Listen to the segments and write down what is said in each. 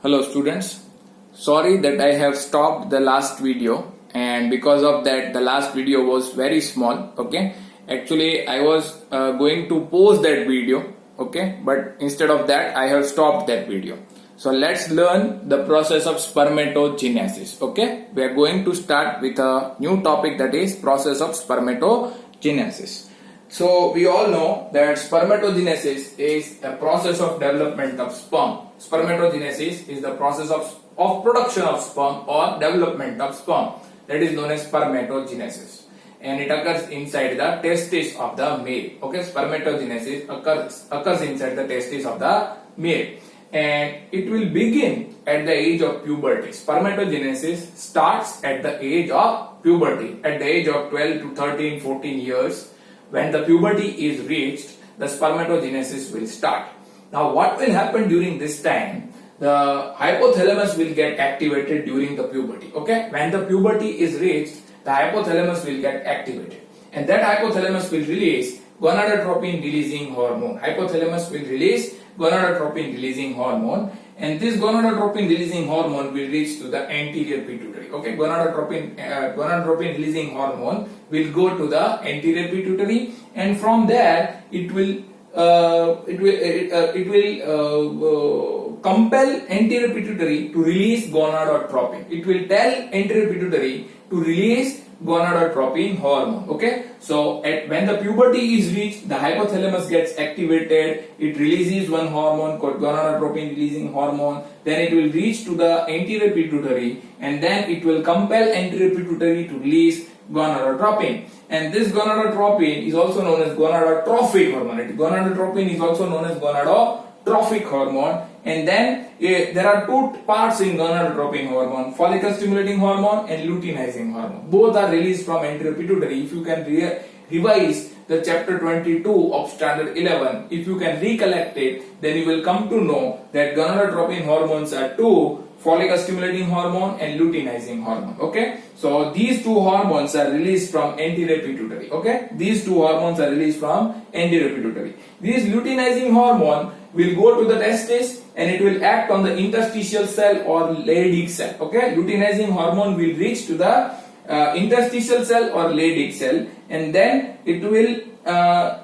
Hello students, sorry that I have stopped the last video, and because of that the last video was very small. Okay, actually I was going to post that video, okay, but instead of that I have stopped that video. So let's learn the process of spermatogenesis. Okay, we are going to start with a new topic, that is process of spermatogenesis. So we all know that spermatogenesis is a process of development of sperm. Spermatogenesis is the process of production of sperm or development of sperm, that is known as spermatogenesis, and it occurs inside the testis of the male. Okay, spermatogenesis occurs inside the testis of the male, and it will begin at the age of puberty. Spermatogenesis starts at the age of puberty, at the age of 12 to 13, 14 years. When the puberty is reached, the spermatogenesis will start. Now what will happen during this time? The hypothalamus will get activated during the puberty. Okay, when the puberty is reached, the hypothalamus will get activated, and that hypothalamus will release gonadotropin releasing hormone. Hypothalamus will release gonadotropin releasing hormone, and this gonadotropin releasing hormone will reach to the anterior pituitary. Okay, gonadotropin releasing hormone will go to the anterior pituitary, and from there it will compel anterior pituitary to release gonadotropin. It will tell anterior pituitary to release gonadotropin hormone. Okay, so when the puberty is reached, the hypothalamus gets activated. It releases one hormone called gonadotropin releasing hormone. Then it will reach to the anterior pituitary, and then it will compel anterior pituitary to release gonadotropin. And this gonadotropin is also known as gonadotrophic hormone. Gonadotropin is also known as gonadotrophic hormone. And then there are two parts in gonadotropin hormone: follicle stimulating hormone and luteinizing hormone. Both are released from anterior pituitary. If you can revise the chapter 22 of standard 11, if you can recollect it, then you will come to know that gonadotropin hormones are two: follicle stimulating hormone and luteinizing hormone. Okay, so these two hormones are released from anterior pituitary. Okay, these two hormones are released from anterior pituitary. This luteinizing hormone will go to the testis, and it will act on the interstitial cell or Leydig cell. Okay, luteinizing hormone will reach to the interstitial cell or Leydig cell, and then it will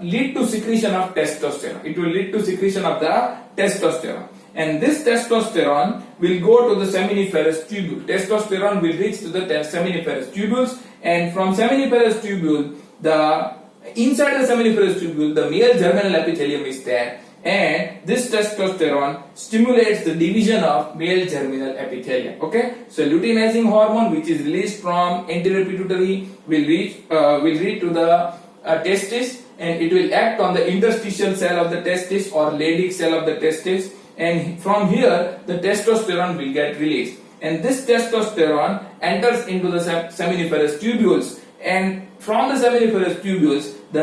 lead to secretion of testosterone. It will lead to secretion of the testosterone, and this testosterone will go to the seminiferous tubule. Testosterone will reach to the seminiferous tubules, and from seminiferous tubule, inside the seminiferous tubule, the male germinal epithelium is there, and this testosterone stimulates the division of male germinal epithelium. Okay, so luteinizing hormone, which is released from anterior pituitary, will reach to the testis, and it will act on the interstitial cell of the testis or Leydig cell of the testis, and from here the testosterone will get released, and this testosterone enters into the seminiferous tubules, and from the seminiferous tubules, the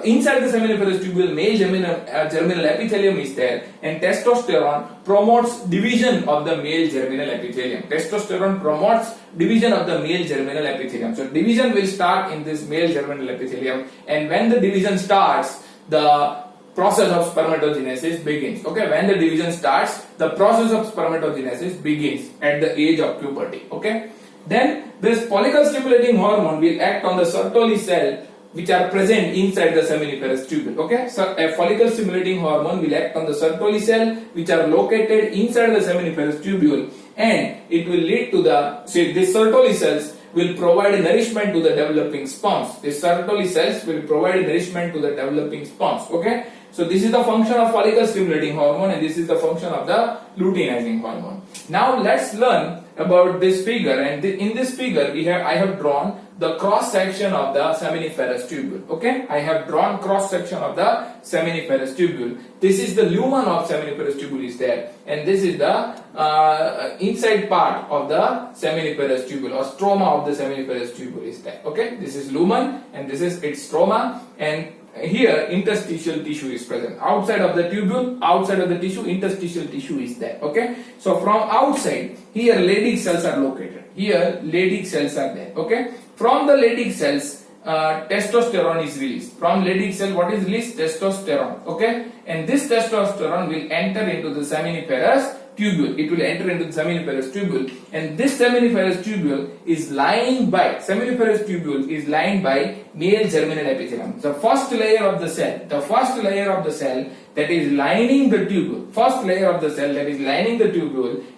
inside the seminiferous tubule, male germinal epithelium is there, and testosterone promotes division of the male germinal epithelium. Testosterone promotes division of the male germinal epithelium. So division will start in this male germinal epithelium, and when the division starts, the process of spermatogenesis begins. Okay, when the division starts, the process of spermatogenesis begins at the age of puberty. Okay, then this follicle stimulating hormone will act on the Sertoli cell which are present inside the seminiferous tubule. Okay, so a follicle stimulating hormone will act on the Sertoli cell which are located inside the seminiferous tubule, and it will lead to these Sertoli cells will provide nourishment to the developing sperms. These Sertoli cells will provide nourishment to the developing sperms. Okay, so this is the function of follicle stimulating hormone, and this is the function of the luteinizing hormone. Now let's learn about this figure, and in this figure I have drawn the cross section of the seminiferous tubule. Okay, I have drawn cross section of the seminiferous tubule. This is the lumen of seminiferous tubule is there, and this is the inside part of the seminiferous tubule or stroma of the seminiferous tubule is there. Okay, this is lumen and this is its stroma, and here interstitial tissue is present. Outside of the tubule, outside of the tissue, interstitial tissue is there. Okay, so from outside, here Leydig cells are located. Here Leydig cells are there. Okay, from the Leydig cells, testosterone is released. From Leydig cell, what is released? Testosterone. Okay, and this testosterone will enter into the seminiferous tubule. It will enter into the seminiferous tubule, and this seminiferous tubule is lined by male germinal epithelium. The first layer of the cell that is lining the tubule,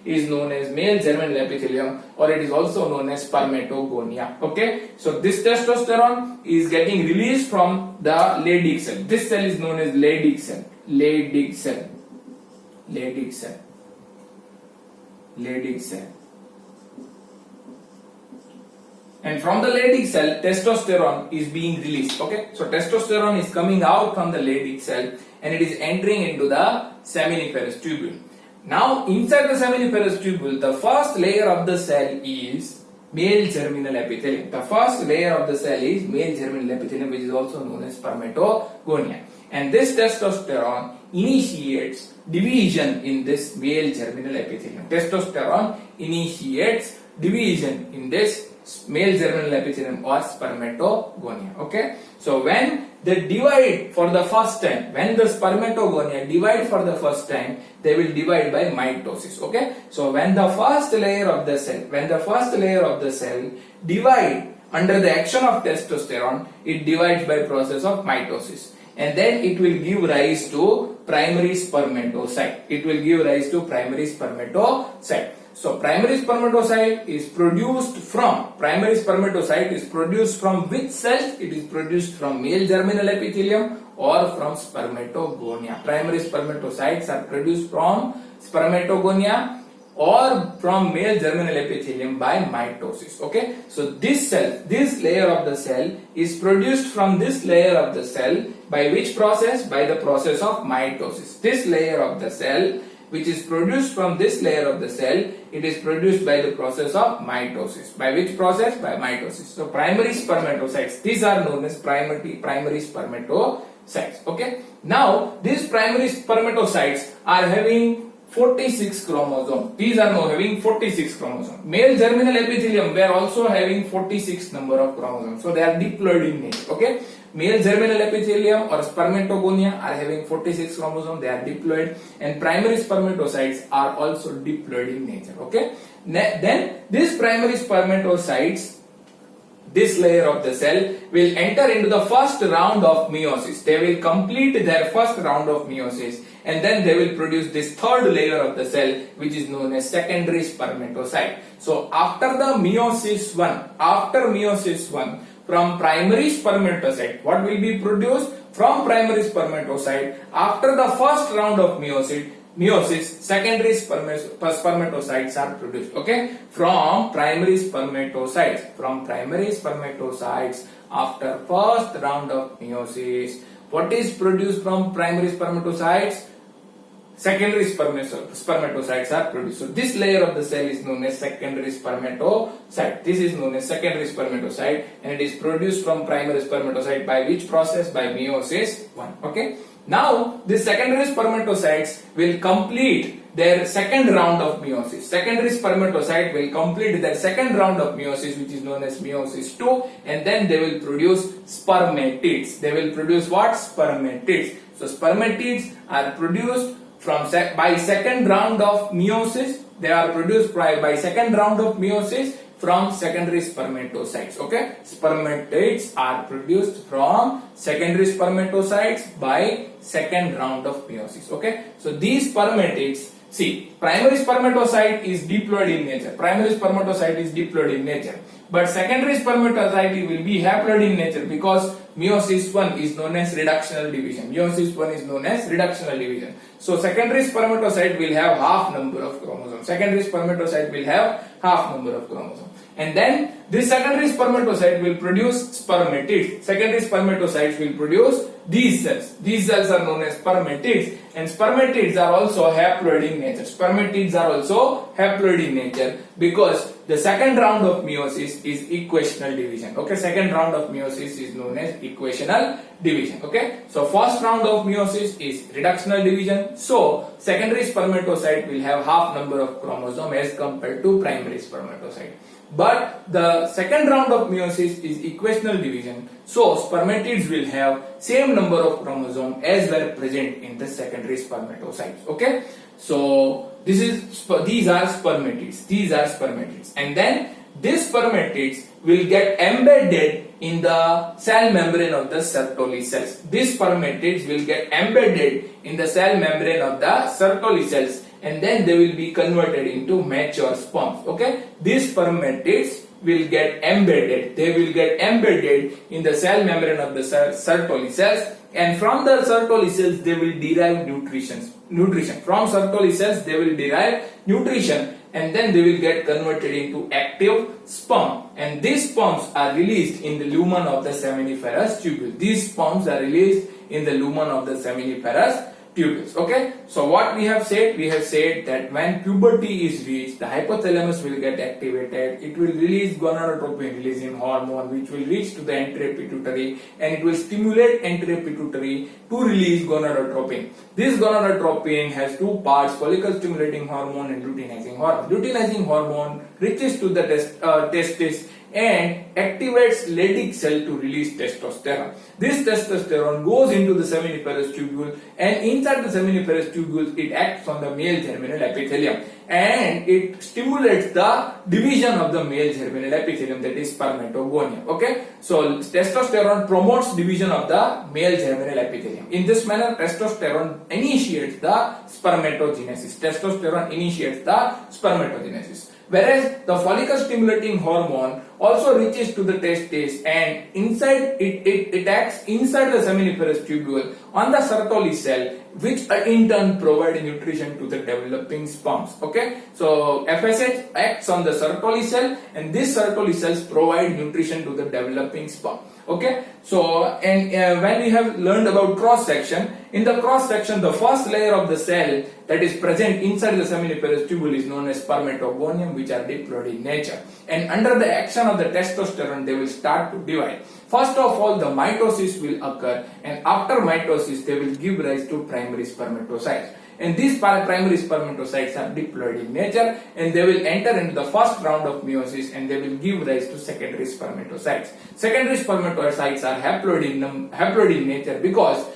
is known as male germinal epithelium, or it is also known as spermatogonia. Okay, so this testosterone is getting released from the Leydig cell. This cell is known as Leydig cell. And from the Leydig cell, testosterone is being released. Okay, so testosterone is coming out from the Leydig cell and it is entering into the seminiferous tubule. Now, inside the seminiferous tubule, the first layer of the cell is male germinal epithelium. Which is also known as spermatogonia. And this testosterone initiates division in this male germinal epithelium. Or spermatogonia. Okay, so when they divide for the first time, when the spermatogonia divide for the first time, they will divide by mitosis. Okay, so when the first layer of the cell divide under the action of testosterone, it divides by process of mitosis, and then it will give rise to primary spermatocyte. So primary spermatocyte is produced from which cells? It is produced from male germinal epithelium or from spermatogonia. Primary spermatocytes are produced from spermatogonia or from male germinal epithelium by mitosis. Okay, so this layer of the cell is produced from this layer of the cell by which process? By the process of mitosis. This layer of the cell which is produced from this layer of the cell, it is produced by the process of mitosis. By which process? By mitosis. So primary spermatocytes, these are known as primary spermatocytes. Okay, now these primary spermatocytes are having 46 chromosomes. These are now having 46 chromosomes. Male germinal epithelium, they are also having 46 number of chromosomes. So they are diploid in nature. Okay, male germinal epithelium or spermatogonia are having 46 chromosomes. They are diploid, and primary spermatocytes are also diploid in nature. Okay, then these primary spermatocytes, this layer of the cell, will enter into the first round of meiosis. They will complete their first round of meiosis, and then they will produce this third layer of the cell, which is known as secondary spermatocyte. So after the meiosis 1, from primary spermatocyte, what will be produced? From primary spermatocyte, after the first round of meiosis, secondary spermatocytes are produced. Okay, from primary spermatocytes, after first round of meiosis, what is produced from primary spermatocytes? Secondary spermatocytes are produced. So this layer of the cell is known as secondary spermatocyte. This is known as secondary spermatocyte, and it is produced from primary spermatocyte by which process? By meiosis 1. Okay, now the secondary spermatocytes will complete their second round of meiosis. Secondary spermatocyte will complete their second round of meiosis, which is known as meiosis 2, and then they will produce spermatids. They will produce what? Spermatids. So spermatids are produced by second round of meiosis. They are produced by second round of meiosis from secondary spermatocytes. Okay, spermatids are produced from secondary spermatocytes by second round of meiosis. Okay, so these spermatids, see, primary spermatocyte is diploid in nature. But secondary spermatocyte will be haploid in nature, because meiosis 1 is known as reductional division. So secondary spermatocyte will have half number of chromosomes. And then this secondary spermatocyte will produce spermatids. Secondary spermatocytes will produce these cells. These cells are known as spermatids, and spermatids are also haploid in nature. Because the second round of meiosis is equational division. Okay, second round of meiosis is known as equational division. Okay, so first round of meiosis is reductional division. So secondary spermatocyte will have half number of chromosomes as compared to primary spermatocyte. But the second round of meiosis is equational division, so spermatids will have same number of chromosomes as were present in the secondary spermatocytes. Okay, so these are spermatids. These are spermatids, and then these spermatids will get embedded in the cell membrane of the Sertoli cells. These spermatids will get embedded in the cell membrane of the Sertoli cells, and then they will be converted into mature sperms. Okay, these spermatids will get embedded. They will get embedded in the cell membrane of the Sertoli cells, and from the Sertoli cells they will derive nutrition. From Sertoli cells they will derive nutrition, and then they will get converted into active sperm, and these sperms are released in the lumen of the seminiferous tubule. These sperms are released in the lumen of the seminiferous tubules. Okay, so what we have said that when puberty is reached, the hypothalamus will get activated. It will release gonadotropin releasing hormone, which will reach to the anterior pituitary, and it will stimulate anterior pituitary to release gonadotropin. This gonadotropin has two parts: follicle stimulating hormone and luteinizing hormone. Luteinizing hormone reaches to the testis and activates Leydig cell to release testosterone. This testosterone goes into the seminiferous tubule, and inside the seminiferous tubule it acts on the male germinal epithelium, and it stimulates the division of the male germinal epithelium, that is Spermatogonium. Okay, so testosterone promotes division of the male germinal epithelium. In this manner, testosterone initiates the spermatogenesis. Whereas the follicle stimulating hormone also reaches to the testes, and inside it acts inside the seminiferous tubule on the Sertoli cell, which in turn provide nutrition to the developing sperms. Okay, so FSH acts on the Sertoli cell, and these Sertoli cells provide nutrition to the developing sperm. Okay, so when we have learned about cross section, in the cross section the first layer of the cell that is present inside the seminiferous tubule is known as Spermatogonium, which are diploid in nature, and under the action of the testosterone they will start to divide. First of all, the mitosis will occur, and after mitosis they will give rise to primary spermatocytes. And these primary spermatocytes are diploid in nature, and they will enter into the first round of meiosis, and they will give rise to secondary spermatocytes. Secondary spermatocytes are haploid in nature because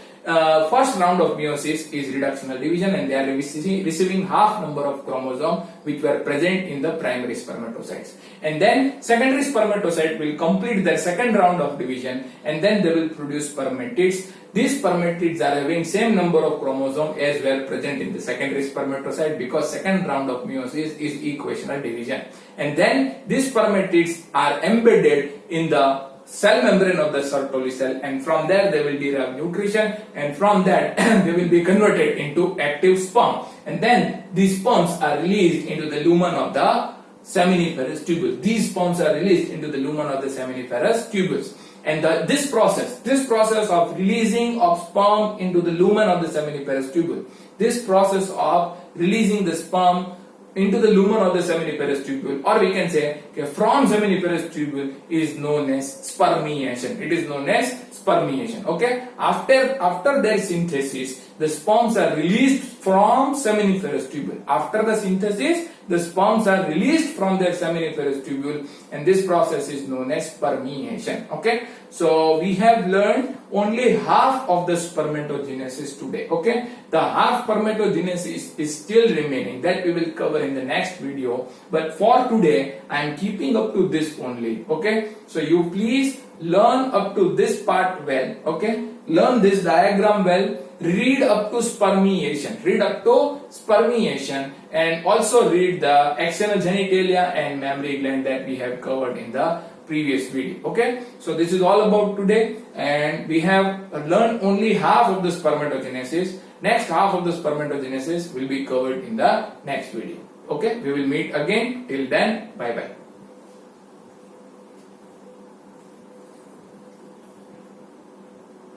first round of meiosis is reductional division, and they are receiving half number of chromosomes which were present in the primary spermatocytes. And then secondary spermatocyte will complete their second round of division, and then they will produce spermatids. These spermatids are having same number of chromosomes as were present in the secondary spermatocyte, because second round of meiosis is equational division. And then these spermatids are embedded in the cell membrane of the Sertoli cell, and from there they will derive nutrition, and from that they will be converted into active sperm, and then these sperms are released into the lumen of the seminiferous tubule. These sperms are released into the lumen of the seminiferous tubules. And this process of releasing of sperm into the lumen of the seminiferous tubule, this process of releasing the sperm into the lumen of the seminiferous tubule, or we can say from seminiferous tubule, is known as spermiation. It is known as spermiation. Okay, after their synthesis, the sperms are released from seminiferous tubule. After the synthesis, the sperms are released from their seminiferous tubule, and this process is known as spermiation. Okay, so we have learned only half of the spermatogenesis today. Okay, the half spermatogenesis is still remaining, that we will cover in the next video, but for today I am keeping up to this only. Okay, so you please learn up to this part well. Okay, learn this diagram well, read up to spermiation, and also read the axonogenitalia and mammary gland that we have covered in the previous video. Okay, so this is all about today, and we have learned only half of the spermatogenesis. Next half of the spermatogenesis will be covered in the next video. Okay, we will meet again. Till then, bye bye.